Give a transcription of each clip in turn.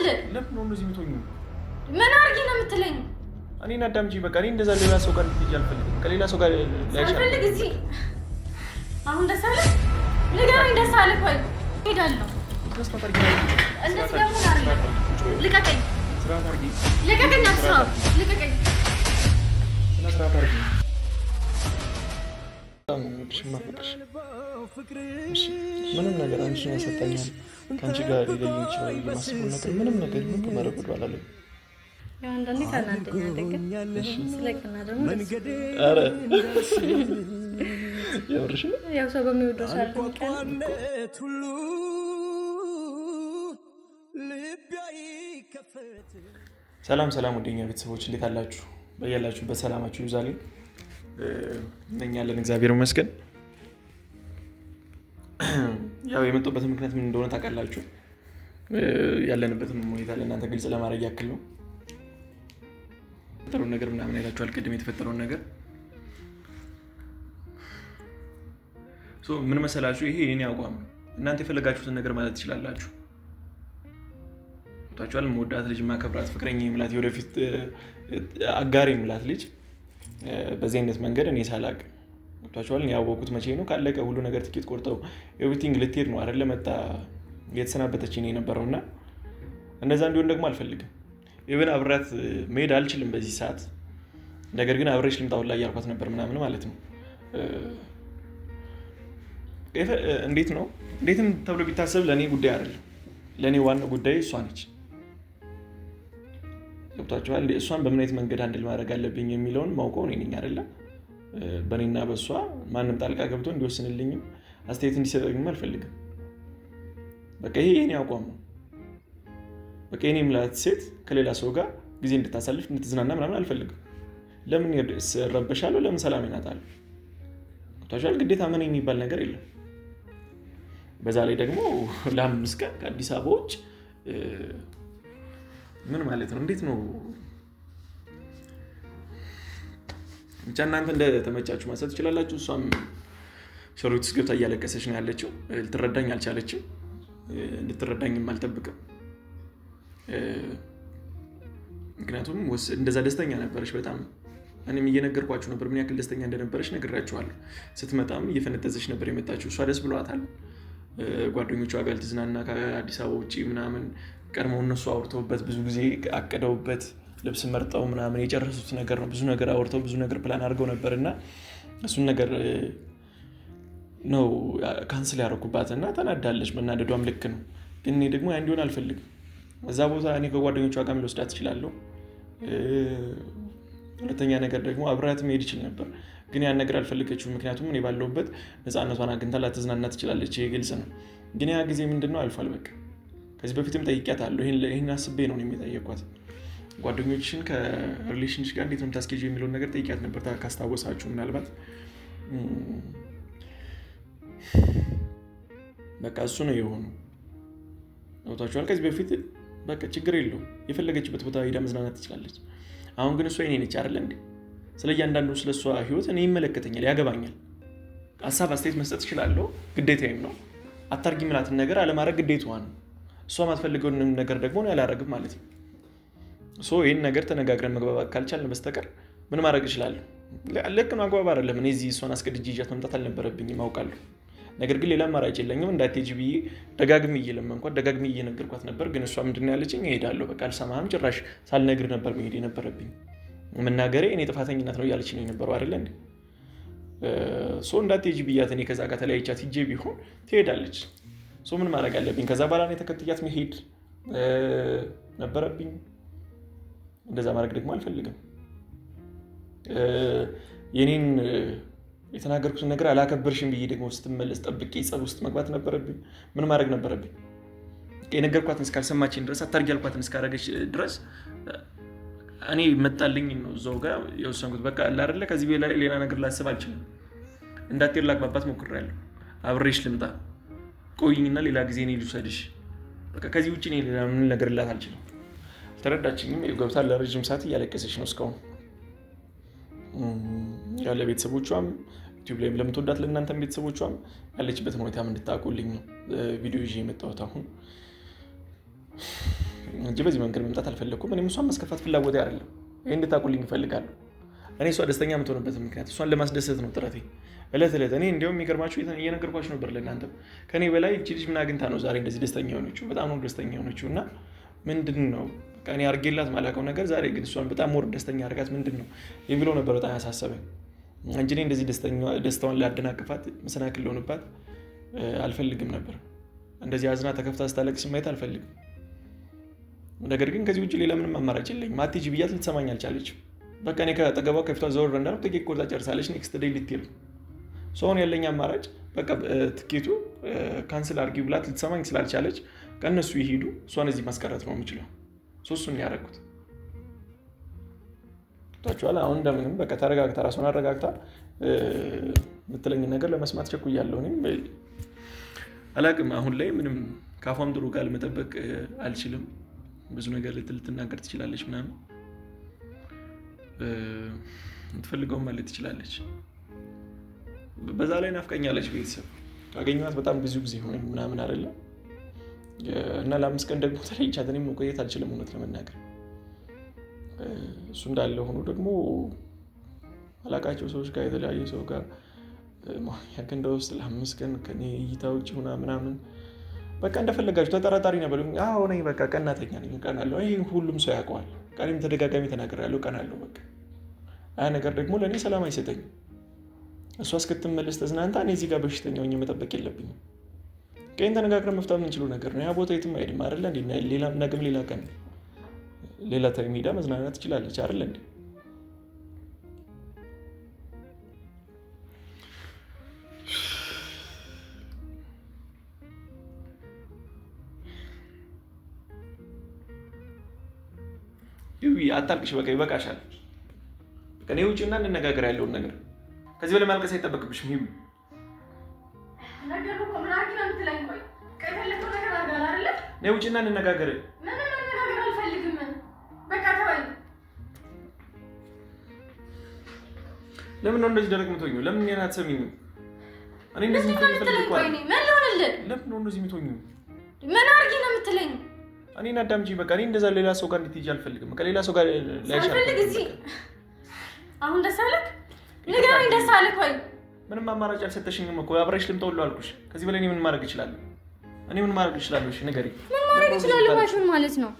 ደርሷል። ለምን ነው እንደዚህ የምትሆኚው? ምን አድርጊ ነው የምትለኝ? እኔን አዳምጪ። በቃ እኔ እንደዛ ሌላ ሰው ጋር ልትሄጂ አልፈልግም። ከሌላ ሰው ጋር አልፈልግ። እዚህ አሁን ደስ አለ ንገረኝ። ደስ አለ ቆይ ሄዳለሁ። ተስፋ ታርጊ። እንደዚህ ደግሞ ልቀቀኝ። ስራ ታርጊ። ልቀቀኝ። አትስራ። ልቀቀኝ። ስራ ታርጊ። ምንም ነገር አንቺን ያሰጠኛል ከአንቺ ጋር ሊለኝ ይችላል የማስበው ነገር ምንም ነገር ምን ከማድረግ ወደ ኋላ አለኝ። ያው አንዳንዴ ታናደኛለህ ግን ስለቀና ደግሞ ኧረ የምርሽ ነው። ያው ሰው በሚወደው ሳልቀን ሁሉ ልብ ይከፈት። ሰላም ሰላም ወደኛ ቤተሰቦች እንዴት አላችሁ? በያላችሁበት ሰላማችሁ ይብዛልኝ። እኛ ያለን እግዚአብሔር ይመስገን። ያው የመጣሁበት ምክንያት ምን እንደሆነ ታውቃላችሁ። ያለንበትን ሁኔታ ለእናንተ ግልጽ ለማድረግ ያክል ነው። የተፈጠረውን ነገር ምናምን አይታችኋል። ቅድም የተፈጠረውን ነገር ምን መሰላችሁ? ይሄ የኔ አቋም ነው። እናንተ የፈለጋችሁትን ነገር ማለት ትችላላችሁ። ታውቃላችሁ መወዳት ልጅ ማከብራት ፍቅረኛ የምላት የወደፊት አጋሪ የምላት ልጅ በዚህ አይነት መንገድ እኔ ሳላቅ ታውቃላችሁ ያወቁት መቼ ነው? ካለቀ ሁሉ ነገር ትኬት ቆርጠው ኤቭሪቲንግ ልትሄድ ነው አይደል? መጣ የተሰናበተች ነው የነበረውና እንደዛ እንዲሆን ደግሞ አልፈልግም። ኢቭን አብራት መሄድ አልችልም በዚህ ሰዓት። ነገር ግን አብሬሽ ልምጣው ላይ ያልኳት ነበር ምናምን ማለት ነው። እንዴት ነው እንዴትም ተብሎ ቢታሰብ ለኔ ጉዳይ አይደለም። ለኔ ዋናው ጉዳይ እሷ ነች። ገብታችኋል? እሷን በምን አይነት መንገድ አንድል ማድረግ አለብኝ የሚለውን ማውቀው እኔ ነኝ አይደለ? በእኔና በእሷ ማንም ጣልቃ ገብቶ እንዲወስንልኝም አስተያየት እንዲሰጠኝም አልፈልግም። በቃ ይሄ የኔ አቋም ነው። በቃ የኔ ምላት ሴት ከሌላ ሰው ጋር ጊዜ እንድታሳልፍ እንድትዝናና ምናምን አልፈልግም። ለምን ረበሻለሁ? ለምን ሰላም ይናጣለሁ? ገብታችኋል? ግዴታ ምን የሚባል ነገር የለም። በዛ ላይ ደግሞ ለ5 ቀን ከአዲስ አበባ ውጭ ምን ማለት ነው? እንዴት ነው? ብቻ እናንተ እንደተመቻችሁ ማሰብ ትችላላችሁ። እሷም ሸሮት ውስጥ ገብታ እያለቀሰች ነው ያለችው። ልትረዳኝ አልቻለችም። እንድትረዳኝም አልጠብቅም። ምክንያቱም እንደዛ ደስተኛ ነበረች በጣም። እኔም እየነገርኳችሁ ነበር ምን ያክል ደስተኛ እንደነበረች ነግራችኋለሁ። ስትመጣም እየፈነጠዘች ነበር የመጣችው። እሷ ደስ ብሏታል። ጓደኞቿ ጋር ልትዝናና ከአዲስ አበባ ውጭ ምናምን ቀድመው እነሱ አውርተውበት ብዙ ጊዜ አቅደውበት ልብስ መርጠው ምናምን የጨረሱት ነገር ነው። ብዙ ነገር አውርተው ብዙ ነገር ፕላን አድርገው ነበርና እሱን ነገር ነው ካንስል ያደረኩባትና ተናዳለች። መናደዷም ልክ ነው። ግን እኔ ደግሞ ያ እንዲሆን አልፈልግም። እዛ ቦታ እኔ ከጓደኞቿ ጋር ልወስዳት እችላለሁ። ሁለተኛ ነገር ደግሞ አብራት መሄድ ይችል ነበር። ግን ያን ነገር አልፈልገችውም። ምክንያቱም እኔ ባለሁበት ነፃነቷን አግኝታ ላትዝናና ትችላለች። ይሄ ግልጽ ነው። ግን ያ ጊዜ ምንድነው አልፏል። በቃ ከዚህ በፊትም ጠይቂያታለሁ። ይሄን አስቤ ነው የሚጠየኳት። ጓደኞችሽን ከሪሌሽንሽ ጋር እንዴት ነው የምታስኬጂው የሚለውን ነገር ጠይቂያት ነበር ካስታወሳችሁ ምናልባት። በቃ እሱ ነው የሆነው። ታውቃላችሁ ከዚህ በፊት በቃ ችግር የለውም የፈለገችበት ቦታ ሄዳ መዝናናት ትችላለች። አሁን ግን እሷ የኔ ነች አይደል እንዴ? ስለ እያንዳንዱ ስለ እሷ ህይወት እኔ ይመለከተኛል፣ ያገባኛል። ሀሳብ አስተያየት መስጠት እችላለሁ፣ ግዴታዬም ነው። አታርጊ የምላትን ነገር አለማድረግ ግዴታዋ ነው። እሷ ማትፈልገውን ነገር ደግሞ እኔ አላረግም ማለት ነው። ይህን ነገር ተነጋግረን መግባባት ካልቻልን በስተቀር ምን ማድረግ እችላለሁ? ልክ ነው፣ አግባብ አይደለም። እኔ እዚህ እሷን አስገድጄ ይዣት መምጣት አልነበረብኝም አውቃለሁ። ነገር ግን ሌላ አማራጭ የለኝም። እንዳትሄጂ ብዬ ደጋግሜ እየለመንኳት ደጋግሜ እየነገርኳት ነበር። ግን እሷ ምንድነው ያለችኝ? እሄዳለሁ በቃ አልሰማህም፣ ጭራሽ ሳልነግር ነበር መሄድ የነበረብኝ። መናገሬ እኔ ጥፋተኝነት ነው እያለችኝ የነበረው አይደለ እንዴ? እንዳትሄጂ ብያት እኔ ከዛ ጋር ተለያይቻት ሂጄ ቢሆን ትሄዳለች። ምን ማድረግ አለብኝ? ከዛ በኋላ እኔ ተከትያት መሄድ ነበረብኝ። እንደዛ ማድረግ ደግሞ አልፈልግም። የኔን የተናገርኩትን ነገር አላከበርሽም ብዬ ደግሞ ስትመለስ ጠብቄ ጸብ ውስጥ መግባት ነበረብኝ? ምን ማድረግ ነበረብኝ? የነገርኳትን እስካልሰማችኝ ድረስ አታርጊ ያልኳትን እስካረገች ድረስ እኔ መጣልኝ ነው እዛው ጋር የወሰንኩት። በቃ አለ አይደለ ከዚህ በላይ ሌላ ነገር ላስብ አልችልም። እንዳትሄድ ላግባባት ሞክሬያለሁ። አብሬሽ ልምጣ፣ ቆይኝና ሌላ ጊዜ እኔ ልውሰድሽ። በቃ ከዚህ ውጭ እኔ ሌላ ምን ነገር ልላት አልችልም። ተረዳችኝም። ገብታ ለረጅም ሰዓት እያለቀሰች ነው እስካሁን። ያለ ቤተሰቦቿም ዩቲዩብ ላይም ለምትወዳት ለእናንተም ቤተሰቦቿም ያለችበትን ሁኔታም እንድታውቁልኝ ነው ቪዲዮ ይዤ የመጣሁት። አሁን እንጂ በዚህ መንገድ መምጣት አልፈለኩም። እኔም እሷን ማስከፋት ፍላጎቴ አይደለም። ይሄን እንድታውቁልኝ እፈልጋለሁ። እኔ እሷ ደስተኛ የምትሆንበት ምክንያት እሷን ለማስደሰት ነው ጥረቴ እለት እኔ እንዲያውም የሚገርማችሁ እየነገርኳችሁ ነበር ለእናንተ ከኔ በላይ እቺ ልጅ ምን አግኝታ ነው ዛሬ እንደዚህ ደስተኛ የሆነችው? በጣም ነው ደስተኛ የሆነችው እና ምንድን ነው በቃ እኔ አድርጌላት ማላውቀው ነገር ዛሬ ግን እሷን በጣም ሞር ደስተኛ አድርጋት ምንድን ነው የሚለው ነበር በጣም ያሳሰበኝ እንጂ እኔ እንደዚህ ደስታዋን ላደናቅፋት መሰናክል ልሆንባት አልፈልግም ነበር። እንደዚህ አዝና ተከፍታ ስታለቅስ ማየት አልፈልግም። ነገር ግን ከዚህ ውጭ ሌላ ምንም አማራጭ የለኝም። አትሂጂ ብያት ልትሰማኝ አልቻለችም። በቃ እኔ ከአጠገቧ ከፊቷ ዘወር እንዳልኩ ትኬት ቆርጣ ጨርሳለች። ኔክስት ዴይ ልትሄድ ነው። ሰውን ያለኝ አማራጭ በቃ ትኬቱ ካንስል አድርጊው ብላት ልትሰማኝ ስላልቻለች ከእነሱ ይሄዱ እሷን እዚህ ማስቀረት ነው የምችለው። እሱን ያደረኩት ታችኋል። አሁን እንደምንም በቃ ተረጋግታ ራሷን አረጋግታ የምትለኝ ነገር ለመስማት ቸኩያለሁ። እኔም አላቅም አሁን ላይ ምንም ካፏም ጥሩ ቃል መጠበቅ አልችልም። ብዙ ነገር ልትናገር ትችላለች ምናምን የምትፈልገውን ማለት ትችላለች። በዛ ላይ ናፍቀኛለች። ቤተሰብ ካገኘኋት በጣም ብዙ ጊዜ ሆነኝ ምናምን አይደለም እና ለ5 ቀን ደግሞ ተለይቻት እኔም መቆየት አልችልም እውነት ለመናገር። እሱ እንዳለ ሆኖ ደግሞ አላቃቸው ሰዎች ጋር የተለያየ ሰው ጋር ያከንዳ ውስጥ ለ5 ቀን ከኔ እይታ ውጭ ሆና ምናምን በቃ እንደፈለጋችሁ ተጠራጣሪ ነበር። አዎ ነኝ በቃ ቀናተኛ ነኝ ቀናለሁ። ይሄ ሁሉም ሰው ያውቀዋል። ቀንም ተደጋጋሚ ተናግሬያለሁ ቀናለሁ በቃ። ያ ነገር ደግሞ ለእኔ ሰላም አይሰጠኝም። እሷ እስክትመለስ ተዝናንታ እኔ እዚህ ጋር በሽተኛ ሆኜ መጠበቅ የለብኝም። ቀን ተነጋግረን መፍታት የምንችለው ነገር ነው። ያ ቦታ የትም አይሄድም አይደለ እንዴ? ሌላ ነገም ሌላ ቀን ሌላ ታይም ሄዳ መዝናናት ትችላለች አይደለ እንዴ? አታልቅሽ፣ በቃ ይበቃሻል። ከኔ ውጪና እንነጋገር ያለውን ነገር። ከዚህ በላይ ማልቀስ አይጠበቅብሽም። ይሁን ነገሩ ኮምራኪ ነው የምትለኝ። ቆይ ከፈለከው ነገር አድርጋለህ አይደል? ነይ ውጪና እንነጋገር። ምንም መነጋገር አልፈልግም። በቃ ተወኝ። ለምን ነው እንደዚህ ደረቅ የምትሆኚው? ለምን እኔን አትሰሚኝም? እኔ እንደዚህ የምትለኝ ቆይ እኔ ምን ልሆንልህ? ለምን ነው እንደዚህ የምትሆኚው? ምን አድርጊ ነው የምትለኝ? እኔን አዳምጪኝ በቃ። እኔ እንደዛ ሌላ ሰው ጋር እንድትሄጂ አልፈልግም። በቃ ሌላ ሰው ጋር ላይሻል አልፈልግ። እዚህ አሁን ደስ አለህ? ንገረኝ፣ ደስ አለህ? ቆይ ምንም አማራጭ አልሰጠሽኝም እኮ አብረሽ ልምጣውልህ አልኩሽ። ከዚህ በላይ እኔ ምን ማድረግ እችላለሁ? ምን ማድረግ እችላለሁ? እሺ ንገሪኝ። ምን ማድረግ እችላለሁ ማለት ነው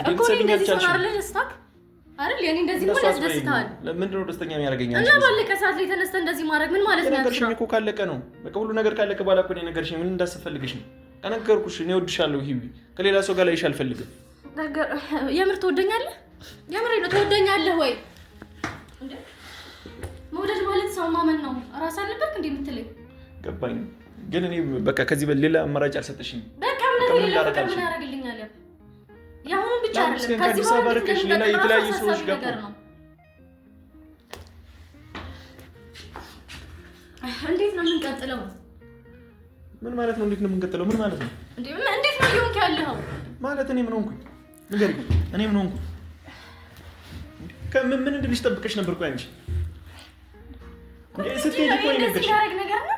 እኮ እንደዚህ ሰማርልህ ስታክ አይደል? የኔ እንደዚህ ምን ያስደስታል? ለምንድን ነው ደስተኛ የሚያደርገኝ? እና ባለቀ ሰዓት ላይ ተነስተህ እንደዚህ ማድረግ ምን ማለት ነው? ነገርሽኝ እኮ ካለቀ ነው በቃ። ሁሉ ነገር ካለቀ በኋላ እኮ ነው ነገርሽኝ። ምን እንዳስፈልግሽ ነው ከነገርኩሽ። እኔ እወድሻለሁ ሂዊ፣ ከሌላ ሰው ጋር ላይሽ አልፈልግም። የምር ትወደኛለህ? የምር ነው ትወደኛለህ ወይ? እንዴ መውደድ ማለት ሰው ማመን ነው። ራስ አልነበርክ እንዴ የምትለኝ? ገባኝ። ግን እኔ በቃ ከዚህ በሌላ አማራጭ አልሰጠሽኝም። በቃ ምን ያደርግልኛል? ያሁን ብቻ አይደለም ከዚህ ባረከሽ ሌላ የተለያዩ ሰዎች ጋር ነው። እንዴት ነው የምንቀጥለው? ምን ማለት ነው? እንዴት ነው የምንቀጥለው? ምን ማለት ነው? እንዴት ነው እየሆንክ ያለኸው? ማለት እኔ ምን ሆንኩኝ? ንገሪኝ። እኔ ምን ሆንኩኝ? ምን እንድልሽ ጠብቀሽ ነበር? ቆይ አንቺ ስትሄጂ እኮ ነገርሽ ነገር ነው።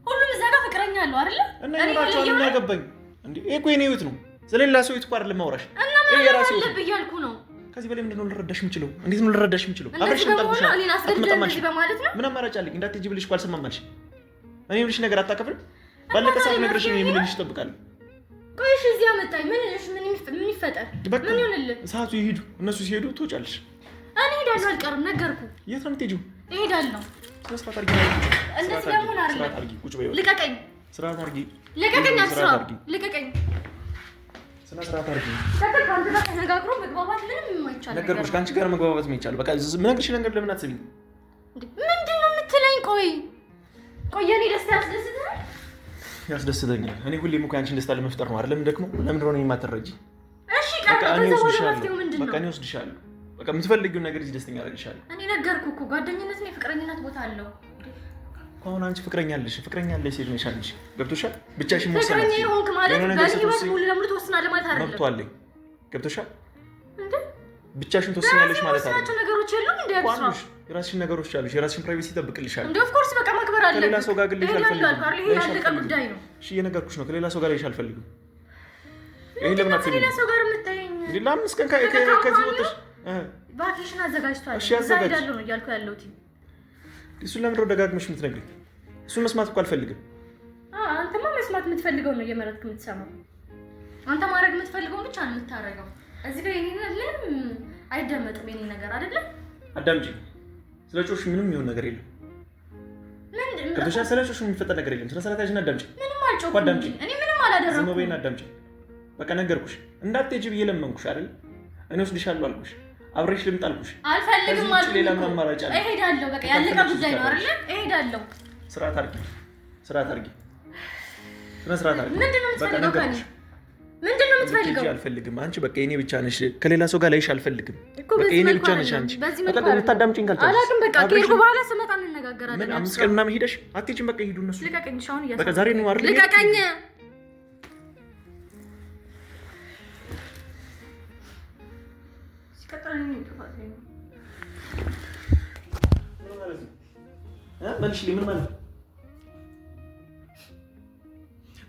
ሁሉም እዛ ጋር ፍቅረኛ አለው አይደለ? እና ይኖራቸው ምን ያገባኝ እንዴ? ይሄ እኮ የኔ ህይወት ነው። ስለሌላ ሰው ህይወት እኮ አይደለም ማውራሽ። ይሄ የራሴ ህይወት ነው እያልኩ ነው። ከዚህ በላይ ምንድን ነው ልረዳሽ የምችለው? እንዴት ነው ልረዳሽ የምችለው? አብረሽ እንጠብቅሽ በማለት ነው። ምን አማራጭ አለኝ? እንዳትሄጂ ብልሽ እኮ አልሰማም አልሽ። እኔ የምልሽ ነገር አታከብርም። ባለቀ ሰዓት ነግረሽ ነው የምልሽ እጠብቃለሁ። ቆይ እሺ፣ እዚህ አመጣኝ። ምን ይፈጠር? ምን ይሆንልህ? ሰዓቱ ይሄዱ። እነሱ ሲሄዱ ትወጫለሽ። እኔ እሄዳለሁ፣ አልቀርም። ነገርኩህ። የት ነው የምትሄጂው? እሄዳለሁ። ስራት አድርጊ። እንደዚህ ደግሞ አይደለም። ስራት አድርጊ። ቁጭ በይ። ልቀቀኝ። ስራት አድርጊ። ልቀቀኝ። ልቀቀኝ። ስራት አድርጊ። ከአንተ ጋር ተነጋግሮ መግባባት ምንም የማይቻል ነገር ነገርኩሽ። ከአንቺ ጋር መግባባት የማይቻል በቃ ምነግርሽ ነገር ለምን አትሰሚኝ? ምንድን ነው የምትለኝ? ቆይ የኔ ደስታ ያስደስትሃል? ያስደስተኛል። እኔ ሁሌም እኮ አንቺን ደስታ ለመፍጠር ነው አይደለም? ደግሞ ለምን እንደሆነ የማትረጂ? እሺ በቃ እኔ ወስድሻለሁ። በቃ የምትፈልጊውን ነገር እዚህ ደስተኛ አደርግሻለሁ። እኔ ነገርኩህ እኮ ጓደኝነት ነው፣ የፍቅረኝነት ቦታ አለው። አሁን አንቺ ፍቅረኛ አለሽ ሴት ነሽ አንቺ። ገብቶሻል? ብቻሽን መወሰን ፍቅረኛ ሆንክ ማለት በህይወት ሙሉ ለሙሉ ትወስናለህ ማለት አይደለም። መብቱ አለኝ። ገብቶሻል? እንዴ ብቻሽን ትወስኛለሽ ማለት አይደለም። ነገሮች የሉም እንዴ? አብሷ የራስሽን ነገሮች አሉሽ። የራስሽን ፕራይቬሲ ይጠብቅልሻል። እንዴ ኦፍ ኮርስ በቃ ማክበር አለብህ። ከሌላ ሰው ጋር ግን ልጅ አልፈልግም። ይሄ ያለቀ ጉዳይ ነው። እሺ እየነገርኩሽ ነው። ከሌላ ሰው ጋር ልጅ አልፈልግም። ይሄ ለምን አትሰሚኝ? ሌላ ሰው ጋር የምታየኝ እንዴ? ለአምስት ቀን ከዚህ ወጥተሽ ቫኬሽን አዘጋጅቷል። እሺ አዘጋጅ ነው እያልኩ ያለሁት። እሱን ለምን ነው ደጋግመሽ የምትነግሪኝ? እሱን መስማት እኮ አልፈልግም። አንተማ መስማት የምትፈልገው ነው እየመረጥክ የምትሰማው። አንተ ማድረግ የምትፈልገው ብቻ ነው የምታረገው። እዚህ ጋር የኔ ምንም አይደመጥም። የኔ ነገር አይደለ? አዳምጪ። ስለ ጮሽ ምንም ይሁን ነገር የለም። ከብቻ ስለ ጮሽ የሚፈጠር ነገር የለም። ስለ ሰራታችን አዳምጪ። ምንም አልጮኩም። እኔ ምንም አላደረኩም። ዝም በይና አዳምጪ። በቃ ነገርኩሽ። እንዳትሄጂ ብዬ ለመንኩሽ አይደል? እኔ ወስድሻለሁ አልኩሽ። አብሬሽ ልምጣ አልኩሽ። አልፈልግም አልኩሽ። ሌላ ምን አማራጭ አለ? እሄዳለሁ። በቃ ያለቀ ጉዳይ ነው አይደል? እሄዳለሁ። ስርዓት አድርጊ። ስርዓት አድርጊ። ስርዓት አድርጊ። ምንድነው የምትፈልገው ከእኔ? ምንድነው የምትፈልገው? አልፈልግም። አንቺ በቃ የኔ ብቻ ነሽ። ከሌላ ሰው ጋር ላይሽ አልፈልግም። በቃ የኔ ብቻ ነሽ አንቺ። በቃ ልታዳምጪኝ ካልቻልሽ አላውቅም። በቃ ከሄድኩ በኋላ ስመጣ እንነጋገራለን። ምን 5 ቀን ምናምን ሄደሽ አትሄጂም? በቃ ሂዱ እነሱ። ልቀቀኝ። ሻውን እያሰብኩ በቃ ዛሬ ነው አይደል? ልቀቀኝ። ሲቀጥል ነው ጥፋት ነው። ምን ማለት ነው? መልሽልኝ። ምን ማለት ነው?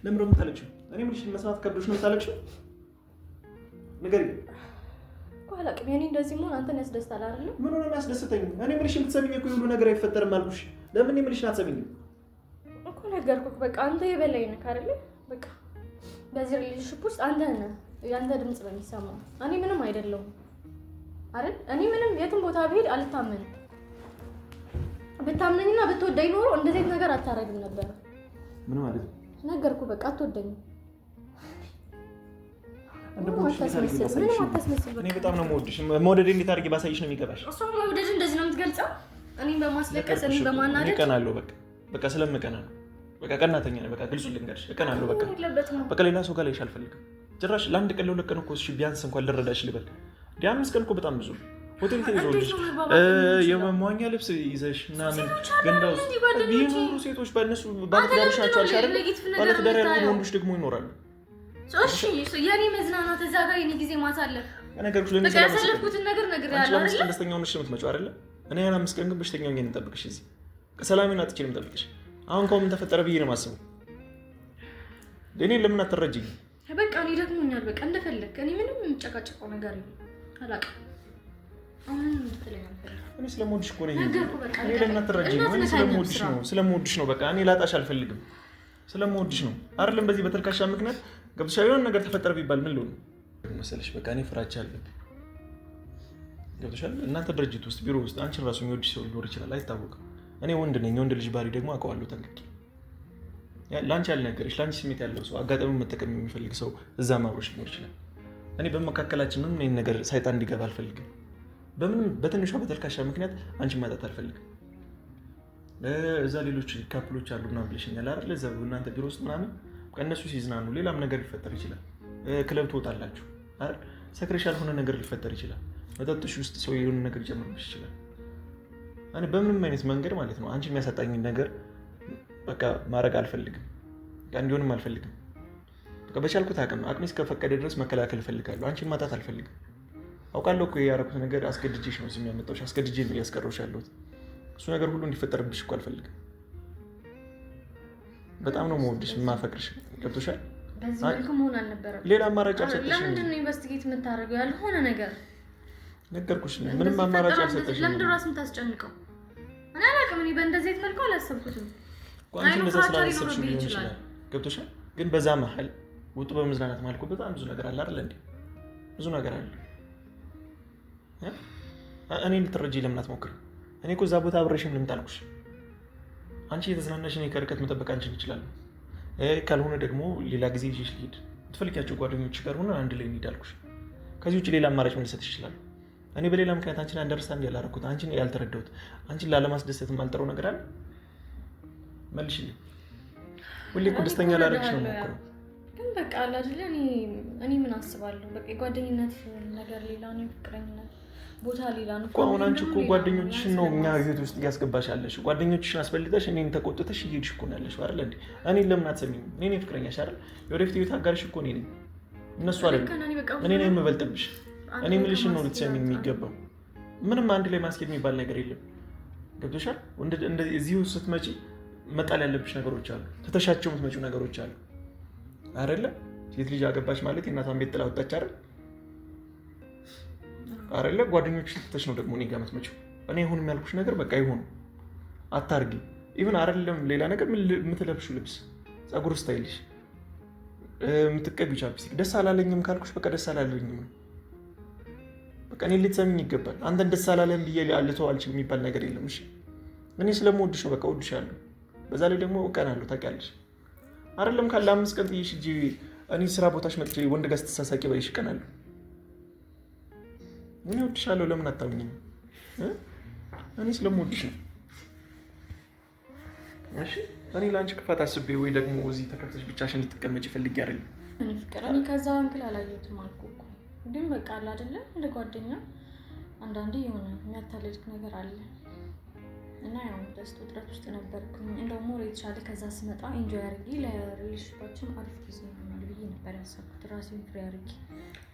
ለምን ነው የምታለቅሽው? እኔ ምንሽ መስማት ከብዶሽ ነው የምታለቅሽው? ንገሪኝ እኮ አላውቅም። የኔ እንደዚህ መሆን አንተን ያስደስታል አይደል? ምን ሆነ የሚያስደስተኝ? እኔ ምንሽ የምትሰሚኝ እኮ ሁሉ ነገር አይፈጠርም አልኩሽ። ለምን እኔ ምንሽን አትሰሚኝም እኮ? ነገርኩህ። በቃ አንተ የበላይ ነህ አይደል? በቃ በዚህ ሪሌሽንሺፕ ውስጥ አንተ ነህ፣ ያንተ ድምጽ ነው የሚሰማው። እኔ ምንም አይደለሁም አይደል? እኔ ምንም የትም ቦታ ብሄድ አልታመንም። ብታምነኝና ብትወደኝ ኖሮ እንደዚህ አይነት ነገር አታረግም ነበር። ምን ማለት ነው? ነገርኩህ። በቃ አትወደኝም። እኔ በጣም ነው የምወድሽ። መውደድ እንዴት አድርጌ ባሳይሽ ነው የሚገባሽ? እሷ መውደድ እንደዚህ ነው የምትገልጸው? እኔን በማስለቀስ እኔን በማናደድ እቀናለሁ። በቃ ስለምቀና ነው። በቃ ቀናተኛ ነኝ። በቃ ግልጹ ልንገርሽ፣ እቀናለሁ። በቃ ሌላ ሰው ጋር ላይሽ አልፈልግም ጭራሽ። ለአንድ ቀን ለሁለት ቀን እኮ እሺ ቢያንስ እንኳን ልረዳሽ ልበል። 5 ቀን እኮ በጣም ብዙ ሆቴል ተይዞልሽ የመሟኛ ልብስ ይዘሽ ምናምን ገንዳ ውስጥ ቢኖሩ ሴቶች በእነሱ ባለትዳሮች ናቸው አልሽ አይደል? ባለትዳር ያልሆኑ ወንዶች ደግሞ ይኖራሉ። እሺ የኔ መዝናናት እዛ ጋር የኔ ጊዜ ማሳለፍ ነገርኩሽ። ለምን ያሳለፍኩትን ነገር ነግሬሃለሁ አይደል? ደስተኛ ሆነሽ ነው የምትመጪው አይደል? እኔ 5 ቀን ግን በሽተኛ ሆኜ ነው የምጠብቅሽ እዚህ። ሰላሜን አጥቼ ነው የምጠብቅሽ። አሁን ከምን ተፈጠረ ብዬ ነው የማስበው። እኔን ለምን አትረጂኝ? በቃ እኔ ደግሞኛል። በቃ እንደፈለክ። እኔ ምንም የምጨቃጨቀው ነገር የለም። አላውቅም። አሁን እኔ ስለምወድሽ እኮ ነኝ። እኔ ለምን አትረጂኝ? እኔ ስለምወድሽ ነው። በቃ እኔ ላጣሽ አልፈልግም። ስለምወድሽ ነው አይደለም? በዚህ በተልካሻ ምክንያት ገብቶሻል። የሆነ ነገር ተፈጠረ ቢባል ምን ልሆን መሰለሽ? በቃ እኔ ፍራቻ አለብኝ። ገብቶሻል? እናንተ ድርጅት ውስጥ ቢሮ ውስጥ አንቺን ራሱ የሚወድሽ ሰው ሊኖር ይችላል፣ አይታወቅም። እኔ ወንድ ነኝ። የወንድ ልጅ ባህሪ ደግሞ አውቀዋለሁ ጠንቅቄ። ለአንቺ ያልነገረሽ ለአንቺ ስሜት ያለው ሰው አጋጣሚ መጠቀም የሚፈልግ ሰው እዛ ማብሮሽ ሊኖር ይችላል። እኔ በመካከላችን ምንም ይሄን ነገር ሳይጣን እንዲገባ አልፈልግም። በምንም በትንሿ በተልካሻ ምክንያት አንቺን ማጣት አልፈልግም። እዛ ሌሎች ካፕሎች አሉ ምናምን ብለሽኛል አይደል? እዛ እናንተ ቢሮ ውስጥ ምናምን ከእነሱ ሲዝናኑ ሌላም ነገር ሊፈጠር ይችላል። ክለብ ትወጣላችሁ አይደል? ሰክረሽ ያልሆነ ነገር ሊፈጠር ይችላል። መጠጥሽ ውስጥ ሰው የሆነ ነገር ሊጨምርብሽ ይችላል። እኔ በምንም አይነት መንገድ ማለት ነው አንቺ የሚያሳጣኝን ነገር በቃ ማድረግ አልፈልግም። በቃ እንዲሆንም አልፈልግም። በቃ በቻልኩት አቅሜ እስከፈቀደ ድረስ መከላከል እፈልጋለሁ። አንቺን ማጣት አልፈልግም። አውቃለሁ እኮ ያደረኩት ነገር አስገድጄሽ ነው እዚህ የሚያመጣሁሽ። አስገድጄ ነው እያስቀረሁሽ ያለሁት። እሱ ነገር ሁሉ እንዲፈጠርብሽ እኮ አልፈልግም። በጣም ነው የምወድሽ የማፈቅርሽ። ገብቶሻል? በዚህ መልኩ መሆን አልነበረም። ሌላ አማራጭ አልሰጠሽም። ለምንድን ነው ኢንቨስቲጌት የምታደርገው? ያልሆነ ነገር ነገርኩሽ። ምንም አማራጭ አልሰጠሽም። ለምንድን ነው ራስን ታስጨንቀው? እኔ አላውቅም። እኔ በእንደዚህ አይነት መልኩ አላሰብኩትም። አንቺ እንደዛ ስላላሰብሽ ሊሆን ይችላል። ገብቶሻል? ግን በዛ መሀል ውጡ በመዝናናት ማለት እኮ በጣም ብዙ ነገር አለ አይደል እንዴ? ብዙ ነገር አለ። እኔ ልትረጂኝ ለምን አትሞክሪም? እኔ እኮ እዛ ቦታ አብሬሽም ልምጣ አልኩሽ። አንቺ የተዝናናሽ እኔ ከርቀት መጠበቅ አንቺን እችላለሁ። ካልሆነ ደግሞ ሌላ ጊዜ ይዤሽ ልሂድ። የምትፈልጊያቸው ጓደኞች ጋር ሆነ አንድ ላይ እንሂድ አልኩሽ። ከዚህ ውጭ ሌላ አማራጭ ምን ልሰጥሽ እችላለሁ? እኔ በሌላ ምክንያት አንቺን አንደርስታንድ ያላረኩት፣ አንቺን ያልተረዳሁት፣ አንቺን ላለማስደሰት የማልጠረው ነገር አለ? መልሽልኝ። ሁሌ እኮ ደስተኛ ላደርግሽ ነው የምሞክረው። ግን በቃ አለ አይደለ? እኔ ምን አስባለሁ? በቃ የጓደኝነት ነገር ሌላ ነው፣ ፍቅረኝነት ቦታ ሌላ ነው እኮ። አሁን አንቺ እኮ ጓደኞችሽን ነው እኛ ህይወት ውስጥ እያስገባሽ ያለሽ። ጓደኞችሽን አስበልጠሽ እኔን ተቆጥተሽ እየሄድሽ እኮ ነው ያለሽው አይደል እንዴ? እኔን ለምን አትሰሚኝም? እኔ ነኝ ፍቅረኛሽ አይደል? የወደፊት ህይወት አጋርሽ እኮ እኔ ነኝ፣ እነሱ አይደለም። እኔ ነኝ የምበልጥብሽ። እኔ የምልሽን ነው ልትሰሚኝ የሚገባው። ምንም አንድ ላይ ማስኬድ የሚባል ነገር የለም። ገብቶሻል? እዚሁ ስትመጪ መጣል ያለብሽ ነገሮች አሉ፣ ትተሻቸው የምትመጪው ነገሮች አሉ አይደለ? ሴት ልጅ አገባች ማለት የእናቷን ቤት ጥላ ወጣች አይደለ? ጓደኞችሽን ትተሽ ነው ደግሞ እኔ ጋር የምትመጪው። እኔ ይሁን የሚያልኩሽ ነገር በቃ ይሁን፣ አታርጊ። ኢቭን አይደለም ሌላ ነገር፣ የምትለብሺው ልብስ፣ ፀጉር ስታይልሽ፣ የምትቀቢው ቻፕስቲክ ደስ አላለኝም ካልኩሽ በቃ ደስ አላለኝም ነው። በቃ እኔ ልትሰሚኝ ይገባል። አንተን ደስ አላለህም ብዬ ልተው አልችልም የሚባል ነገር የለም። እሺ እኔ ስለምወድሽ ነው፣ በቃ እወድሻለሁ። በዛ ላይ ደግሞ እቀናለሁ፣ ታውቂያለሽ አይደለም? ካለ 5 ቀን ጥዬሽ ሂጂ እኔ ስራ ቦታሽ መጥቼ ወንድ ጋር ስትሳሳቂ ባይሽ እቀናለሁ። እኔ እወድሻለሁ፣ ለምን አታምኚኝ? እኔ ስለምወድሽ ነው። እሺ እኔ ለአንቺ ክፋት አስቤ ወይ ደግሞ እዚህ ተከፍተሽ ብቻሽን ልትቀመጪ ፈልጌ አይደለም። እኔ ፍቅር እኔ ከዛ አንክል አላየሁትም አልኩህ እኮ። ግን በቃ አለ አይደለ እንደ ጓደኛ አንዳንዴ የሆነ የሚያታልልክ ነገር አለ እና ያው ደስታ ውጥረት ውስጥ ነበርኩኝ። እንደውም ወሬ የተሻለ ከዛ ስመጣ ኢንጆይ አድርጌ ለሪሌሽንሺፓችን አሪፍ ጊዜ ይሆናል ብዬ ነበር ያሰብኩት። ራሴን ፍሬ አድርጌ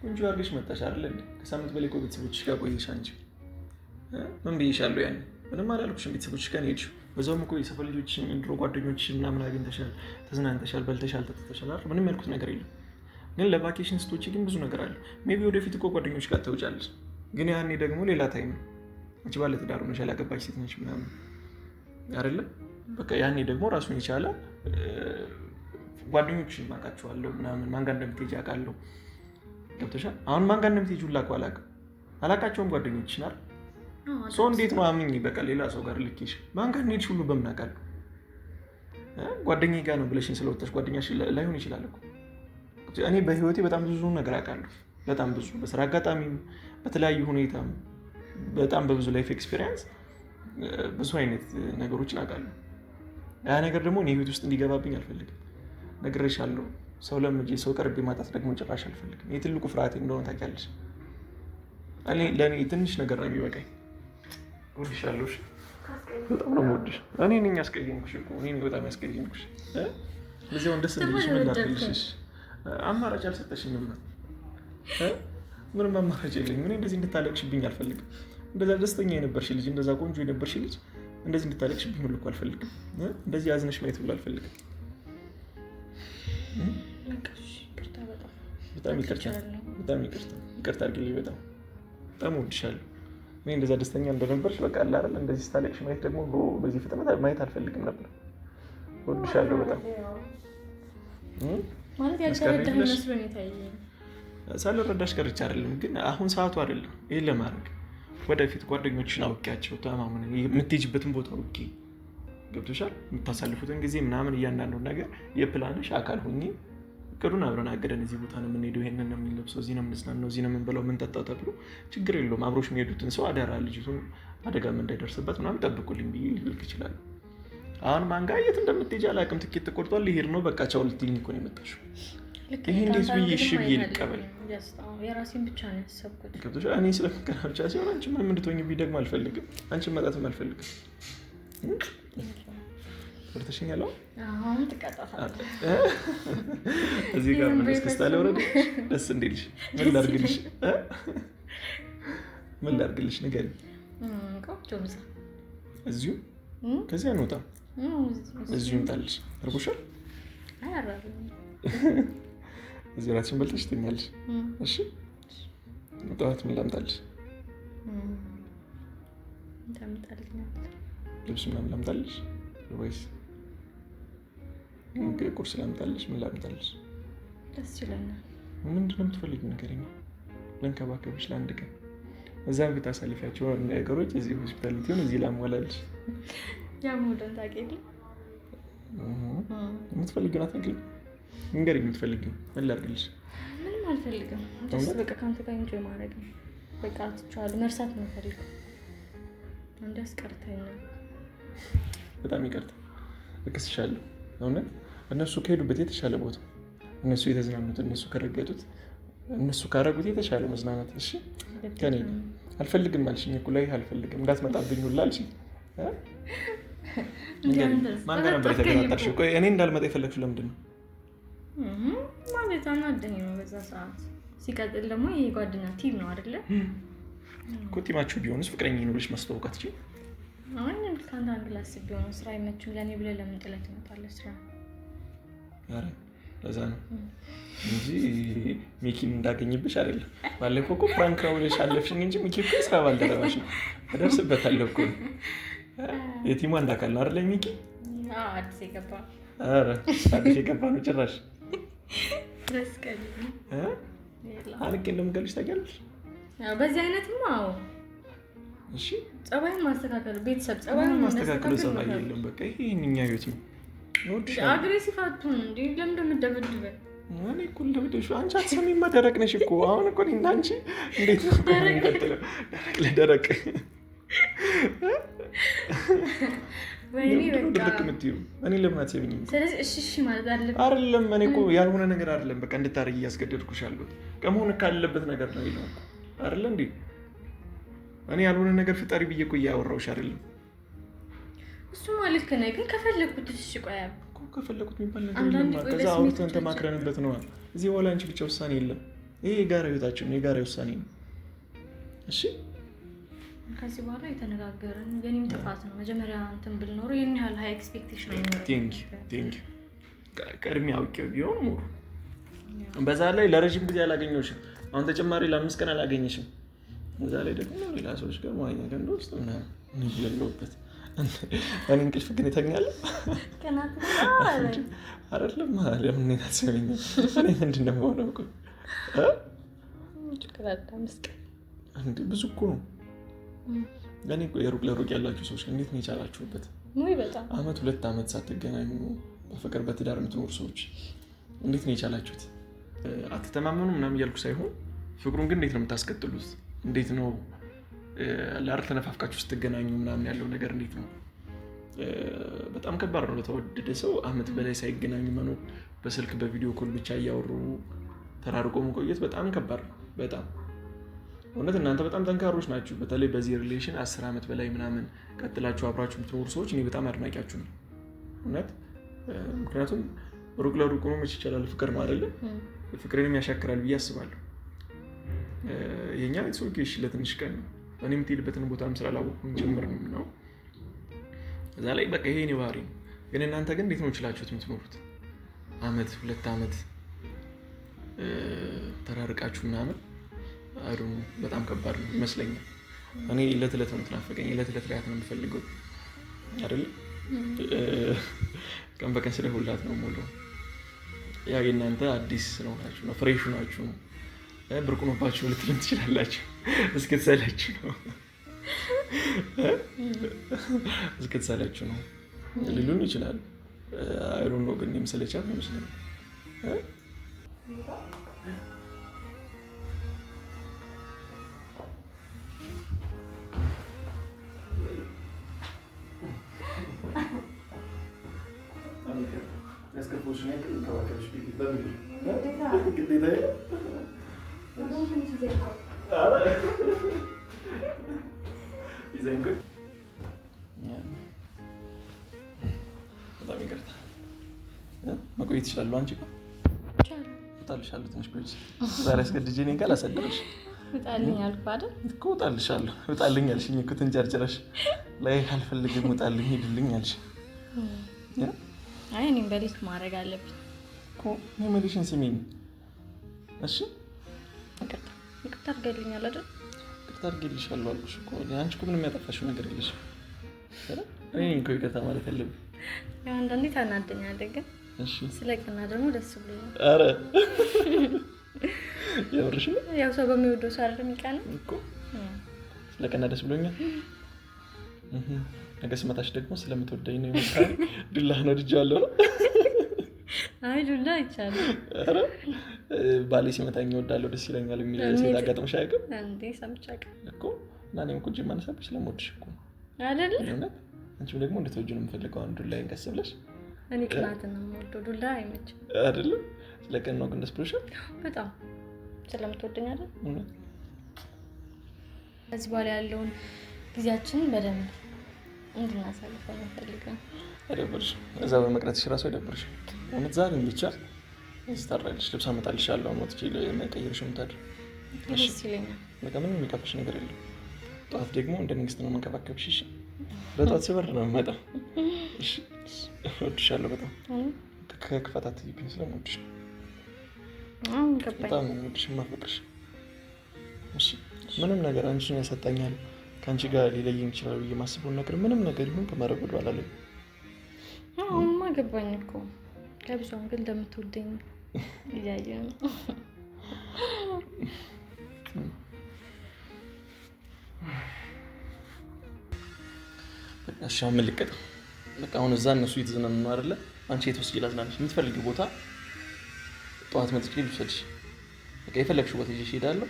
ኢንጆይ አድርገሽ መጣሽ አይደል እንዴ? ከሳምንት በላይ እኮ ቤተሰቦችሽ ጋር ቆየሽ አንቺ። ምን ብዬሻለሁ? ያኔ ምንም አላልኩሽም። ቤተሰቦችሽ ጋር ነው የሄድሽው። በዛውም እኮ የሰፈር ልጆችሽን፣ ድሮ ጓደኞችሽን ምናምን አግኝተሻል፣ ተዝናንተሻል፣ በልተሻል፣ ጠጥተሻል አይደል? ምንም ያልኩት ነገር የለም። ግን ለቫኬሽን ስትወጪ ግን ብዙ ነገር አለ። ሜቢ ወደፊት እኮ ጓደኞች ጋር ትወጫለሽ። ግን ያኔ ደግሞ ሌላ ታይም ነው። አንቺ ባለ ትዳር ሆነሽ ያላገባች ሴት ነሽ ምናምን አይደለም? በቃ ያኔ ደግሞ ራሱን የቻለ ጓደኞችሽን ማውቃቸዋለሁ ምናምን፣ ማን ጋር እንደምትሄጂ አውቃለሁ። ገብቶሻል? አሁን ማን ጋር እንደምትሄጂ ሁላ እኮ አላውቃቸውም ጓደኞችሽን አይደል? ሰው እንዴት ነው አምኜ በቃ ሌላ ሰው ጋር ልኬሽ ማን ጋር እንደሄድሽ ሁሉ በምን አውቃለሁ? ጓደኛዬ ጋር ነው ብለሽኝ ስለወጣሽ ጓደኛሽ ላይሆን ይችላል እኮ። እኔ በህይወቴ በጣም ብዙ ነገር አውቃለሁ። በጣም ብዙ፣ በስራ አጋጣሚም፣ በተለያዩ ሁኔታም፣ በጣም በብዙ ላይፍ ኤክስፒሪየንስ ብዙ አይነት ነገሮችን አውቃለሁ። ያ ነገር ደግሞ እኔ ህይወት ውስጥ እንዲገባብኝ አልፈልግም። ነግሬሻለሁ። ሰው ለምጄ ሰው ቀርቤ ማጣት ደግሞ ጭራሽ አልፈልግም። ይህ ትልቁ ፍርሃቴ እንደሆነ ታውቂያለሽ። ለእኔ ትንሽ ነገር ነው የሚበቃኝ። እወድሻለሁ። በጣም ነው የምወድሽ። እኔ ነኝ ያስቀየምኩሽ እኮ። እኔ ነኝ በጣም ያስቀየምኩሽ። እዚያውን ደስ እንዲልሽ ምን ላድርግልሽ? አማራጭ አልሰጠሽኝም። ምንም አማራጭ የለኝም። እኔ እንደዚህ እንድታለቅሽብኝ አልፈልግም። እንደዛ ደስተኛ የነበርሽ ልጅ፣ እንደዛ ቆንጆ የነበርሽ ልጅ እንደዚህ እንድታለቅሽብኝ ሁሉ እኮ አልፈልግም። እንደዚህ አዝነሽ ማየት ሁሉ አልፈልግም። በጣም ይቅርታ፣ በጣም ይቅርታ፣ ይቅርታ አድርጊልኝ። በጣም እወድሻለሁ። እኔ እንደዛ ደስተኛ እንደነበርሽ በቃ አለ አይደል? እንደዚህ ስታለቅሽ ማየት ደግሞ በዚህ ፍጥነት ማየት አልፈልግም ነበር። እወድሻለሁ በጣም ማለት ያልተረዳህ መስሎኝ ታየኝ። ሳልረዳሽ ቀርቼ አይደለም፣ ግን አሁን ሰዓቱ አይደለም ይሄን ለማድረግ። ወደፊት ጓደኞችሽን አውቄያቸው ተማምነን የምትሄጂበትን ቦታ አውቄ፣ ገብቶሻል? የምታሳልፉትን ጊዜ ምናምን እያንዳንዱን ነገር የፕላንሽ አካል ሆኜ እቅዱን አብረን አገደን እዚህ ቦታ ነው የምንሄደው፣ ይሄንን ነው የምንለብሰው፣ እዚህ ነው የምንዝናናው፣ እዚህ ነው የምንበላው፣ የምንጠጣው ተብሎ ችግር የለውም። አብሮሽ የሚሄዱትን ሰው አደራ ልጅቱን አደጋም እንዳይደርስበት ምናምን ጠብቁልኝ ብዬ ልልክ ይችላል። አሁን ማን ጋር የት እንደምትሄጂ አላውቅም። ትኬት ተቆርጧል፣ ሊሄድ ነው በቃ ቻው ልትይኝ እኮ ነው የመጣሽው። ይሄ እንዴት ብዬ እሺ ብዬ ልቀበል? የራሴን ብቻ ነው ያሰብኩት። ገብቶሻል? እኔ ስለምቀና ብቻ ሲሆን አንቺ ምንም እንድትሆኝብኝ ደግሞ አልፈልግም። አንቺን መጣትም አልፈልግም። ወርተሽኛል። አሁን ትቀጣታለህ። እዚህ ጋር ነው እስከስታ ለወረድ ደስ እንዲልሽ ምን ላድርግልሽ? ምን ላድርግልሽ? ንገሪኝ። ቆንጆ ምሳ እዚሁ ከዚህ አንወጣም። እዚሁ እንጣልሽ። እርቦሻል? እዚህ እራትሽን በልተሽ ትተኛለሽ። እሺ ጠዋት ምን ላምጣልሽ? ልብስ ምናምን ላምጣልሽ ወይስ ቁርስ ላምጣልሽ? ምን ላምጣልሽ? ደስ ይለኛል። ምንድን ነው የምትፈልጊው? ንገሪኝ። ልንከባከብሽ ለአንድ ቀን እዛም ቤት አሳልፊያቸው ነገሮች እዚህ ሆስፒታሊቲ ሆን እዚህ ላሟላልሽ። ያሙደን ታውቂያለሽ። የምትፈልጊውን አትነግሪኝ? ንገሪኝ የምትፈልጊውን። ምን ላድርግልሽ? ምንም አልፈልግም። በቃ ከአንተ ጋር ኢንጆይ ማድረግ ነው። በቃ ትችዋለሁ። መርሳት ነው የምፈልገው። አንድ አስቀርተኝ ነው። በጣም ይቅርታ እክስሻለሁ። እውነት እነሱ ከሄዱበት የተሻለ ቦታ፣ እነሱ የተዝናኑት፣ እነሱ ከረገጡት፣ እነሱ ካረጉት የተሻለ መዝናናት። እሺ ከኔ አልፈልግም አልሽኝ እኮ ላይ አልፈልግም እንዳትመጣብኝ ሁላ አልሽኝ። ማን ጋር ነበር የተቀጣጠርሽው? ቆይ እኔ እንዳልመጣ የፈለግሽው ለምንድን ነው? ማለት አናደኝ ነው በዛ ሰዓት። ሲቀጥል ደግሞ ይሄ ጓደኛ ቲም ነው አይደለ? እኮ ቲማችሁ ቢሆንስ ፍቅረኛ ይኖርሽ ማስተዋወቃት ይችላል። አሁን ከአንድ አንግል አስቤው ነው። ስራ አይመችም ለእኔ ብለህ ለምን ጥለህ ትመጣለህ? ስራ ኧረ ለዛ ነው እንጂ ሚኪን እንዳገኝብሽ አይደለም። ባለፈው እኮ ፕራንክ ነው ብለሽ አለፍሽኝ እንጂ ሚኪ እኮ ስራ ባልደረባሽ ነው። እደርስበታለሁ እኮ የቲሟ እንዳካል ነው አይደለ ሚኪ? አዲስ የገባ አዲስ የገባ ነው ጭራሽ አንቄ እንደምገልሽ ታውቂያለሽ። በዚህ አይነትማ እሺ ጸባይን ማስተካከል ቤተሰብ ጸባይን ማስተካከል ጸባይ የለም። በቃ ይሄ የእኛ ህይወት ነው። አግሬሲቭ አትሁን እንዴ! ለምን እንደምትደብድበን? እኔ እኮ ልደብድብሽ አንቺ አትሰሚማ። ደረቅ ነሽ እኮ አሁን እኮ እኔና አንቺ እንዴት ነው የምንቀጥለው? ደረቅ ለደረቅ ወይኔ በቃ እኔ ለምን አትሰሚኝም? ስለዚህ እሺ ማለት አለብኝ አይደለም። እኔ እኮ ያልሆነ ነገር አይደለም በቃ እንድታረጊ እያስገደድኩሽ ያለሁት ከመሆን ካለበት ነገር ነው ይለው አይደለ እንዴ? እኔ ያልሆነ ነገር ፍጠሪ ብዬ እኮ እያወራሁሽ አይደለም። እሱ ማለት ከነ ግን ከፈለኩት እሺ ቆያ እኮ ከፈለኩት የሚባል ነገር የለም። ከዛ አውርተን ተማክረንበት ነው። እዚህ በኋላ አንቺ ብቻ ውሳኔ የለም። ይሄ የጋራ ህይወታችን ነው፣ የጋራ ውሳኔ ነው። እሺ ከዚህ በኋላ የተነጋገርን የኔም ጥፋት ነው። መጀመሪያ እንትን ብል ኖሮ ይሄን ያህል ሃይ ኤክስፔክቴሽን አይኖርም። ቴንክ ቀድሜ አውቄው ቢሆን ሞሩ በዛ ላይ ለረጅም ጊዜ አላገኘሁሽም። አሁን ተጨማሪ ለ5 ቀን አላገኘሽም። በዛ ላይ ደግሞ ሌላ ሰዎች ጋር መዋኛ ገንዳ ውስጥ ምናምን ይለለውበት እኔ እንቅልፍ ግን ይተኛል አይደለም። ለምን ታስበኝ? እኔ ምንድን ነው የምሆነው እኮ እንዴ? ብዙ እኮ ነው። እኔ እኮ የሩቅ ለሩቅ ያላችሁ ሰዎች እንዴት ነው የቻላችሁበት? አመት 2 አመት ሳትገናኙ በፍቅር በትዳር የምትኖሩ ሰዎች እንዴት ነው የቻላችሁት? አትተማመኑ ምናምን እያልኩ ሳይሆን ፍቅሩን ግን እንዴት ነው የምታስቀጥሉት? እንዴት ነው ለአርት ተነፋፍቃችሁ ስትገናኙ ምናምን ያለው ነገር እንዴት ነው? በጣም ከባድ ነው። ለተወደደ ሰው አመት በላይ ሳይገናኙ መኖር፣ በስልክ በቪዲዮ ኮል ብቻ እያወሩ ተራርቆ መቆየት በጣም ከባድ ነው። በጣም እውነት እናንተ በጣም ጠንካሮች ናችሁ። በተለይ በዚህ ሪሌሽን 10 አመት በላይ ምናምን ቀጥላችሁ አብራችሁ የምትኖሩ ሰዎች እኔ በጣም አድናቂያችሁ ነው እውነት። ምክንያቱም ሩቅ ለሩቅ ነው መች ይቻላል፣ ፍቅር ነው አይደለ? ፍቅሬንም ያሻክራል ብዬ አስባለሁ። የኛ ቤተሰቦች እሺ ለትንሽ ቀን ነው እኔ የምትሄድበትን ቦታም ስላላወቅኩኝ ጭምር ነው። እዛ ላይ በቃ ይሄ ነው ባህሪ። ግን እናንተ ግን እንዴት ነው ችላችሁት የምትኖሩት? አመት 2 አመት ተራርቃችሁ ምናምን አይዶ በጣም ከባድ ነው ይመስለኛል። እኔ ዕለት ዕለት ነው የምትናፈቀኝ፣ ዕለት ዕለት ላይ ነው የምፈልገው አይደል? ቀን በቀን ስለሁላት ነው የምውለው። ያ የእናንተ አዲስ ነው ናችሁ ነው ፍሬሹ ናችሁ ነው ብርቁ ነባችሁ ልትሉም ትችላላችሁ። እስክትሰላችሁ ነው ሊሉን ይችላል። አይ ዶንት ኖ ግን የምሰለቻት ነው መስለኝ። በጣም ይቅርታ መቆየት ይችላሉ። አንቺ እወጣልሻለሁ ትንሽ ቆይ። ዛሬ አስገድጄ እኔን ጋር ላሳደረሽ እወጣልኝ አልኩ አይደል እኮ እወጣልሻለሁ። እወጣልኝ አልሽኝ እኮ ትንጨርጭረሽ ላይ አልፈልግም እወጣልኝ ሂድልኝ አልሽ። አይ እኔም በሊስት ማድረግ አለብኝ እኮ ነው የምልሽን ስሚኝ እሺ። ይቅርታ አድርገልኛል አይደል? ይቅርታ አድርጌልሻለሁ አልኩሽ እኮ። አንቺ እኮ ምንም ያጠፋሽው ነገር የለሽም። እኔ እኮ ይቅርታ ማለት ያለብኝ ያው አንዳንዴ ታናደኛለህ ግን እሺ ስለቀና ደግሞ ደስ ብሎኛል። ኧረ የምርሽ ነው? ያው ሰው በሚወደው ሰው አይደል የሚቀናው እኮ። ስለቀና ደስ ብሎኛል። ነገ ስመታሽ ደግሞ ስለምትወደኝ ነው ይመስላል። ዱላ ነው ድጃለሁ ነው። አይ ዱላ ይቻላል። ኧረ ባሌ ሲመታኝ እወዳለሁ ደስ ይለኛል የሚል ሴት አጋጥሞሽ አያውቅም እንዴ? ሰምቼ አውቃለሁ እኮ። እና እኔም እኮ ጅማ ነሳብሽ ስለምወድሽ እኮ አይደል? እውነት አንቺም ደግሞ እንድትወጂው ነው የምፈልገው። አንዱ ላይ እንቀስ ብለሽ እኔ ቅናትን ነው የምወደው፣ ዱላ አይመችም አይደለም? ስለቀን ነው ግን ደስ ብሎሻል በጣም ስለምትወደኝ አይደል? እውነት ከዚህ በኋላ ያለውን ጊዜያችንን በደንብ እንድናሳልፍ ነው ፈልገን። አይደብርሽም? እዛ በመቅረትሽ እራሱ አይደብርሽም? እውነት ዛሬም ብቻ ስታራልሽ ልብስ አመጣልሻለሁ። ሞትቼ ለቀይርሽ የምታድር ደስ ይለኛል። በቃ ምንም የሚከፋሽ ነገር የለም። ጠዋት ደግሞ እንደ መንግስት ነው የምንከባከብሽ። እሺ በጠዋት ስበር ነው የምመጣው። እሺ እወድሻለሁ በጣም ከክፋታት ይብኝ ስለምወድሽ ገባኝ። በጣም የምወድሽ የማፈቅርሽ። እሺ ምንም ነገር አንቺን ያሰጣኛል ከአንቺ ጋር ሊለየኝ ይችላል ብዬ የማስበውን ነገር ምንም ነገር ይሁን ከማድረግ ወደኋላ አላለኝ። አሁንማ ገባኝ እኮ ከብዙም ግን እንደምትወደኝ እያየሁ ነው። እሺ አሁን ምን ልቀጥ? በቃ አሁን እዛ እነሱ እየተዝናኑ ነው አይደለ? አንቺ የት ወስጂ ላዝናንሽ? የምትፈልጊው ቦታ ጠዋት መጥቼ ልውሰድሽ። በቃ የፈለግሽው ቦታ ይዤሽ እሄዳለሁ።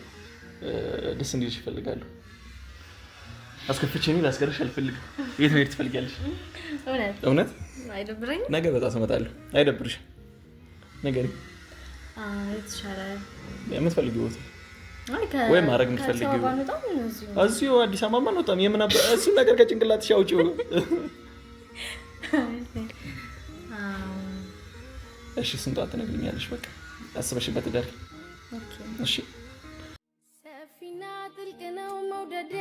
ደስ እንዲልሽ እፈልጋለሁ። አስከፍቼ ላስቀርሽ አልፈልግም። የት መሄድ ትፈልጊያለሽ? እውነት አይደብረኝም። ነገ በጣም እመጣለሁ። አይደብርሽም? ንገሪኝ። የተሻለ የምትፈልጊው ቦታ ወይ ማድረግ የምትፈልጊው እዚሁ አዲስ አበባ አንወጣም። እሱን ነገር ከጭንቅላትሽ አውጪው። እሺ ስንት ሰዓት ትነግሪኛለሽ? በቃ አስበሽበት እደሪ። እሺ ሰፊና ጥልቅ ነው መውደዴ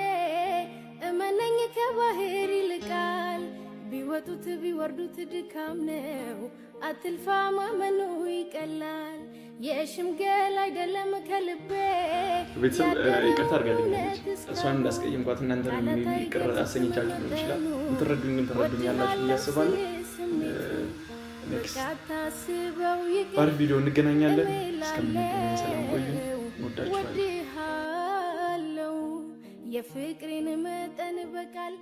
እመነኝ ከባህር ይልቃል። ቢወጡት ቢወርዱት ድካም ነው አትልፋ ማመኑ ይቀላል። የሽምገል አይደለም ከልቤ ቤተሰብ ይቅርታ አድርጋልኛለች። እሷን እንዳስቀየምኳት እናንተን ይቅር አሰኝቻችሁ ሊሆን ይችላል። የምትረዱኝ ግን ትረዱኛላችሁ ብዬ አስባለሁ። በአሪፍ ቪዲዮ እንገናኛለን። እስከምንገናኝ ሰላም ቆዩ። እወዳችኋለሁ። የፍቅሬን መጠን በቃል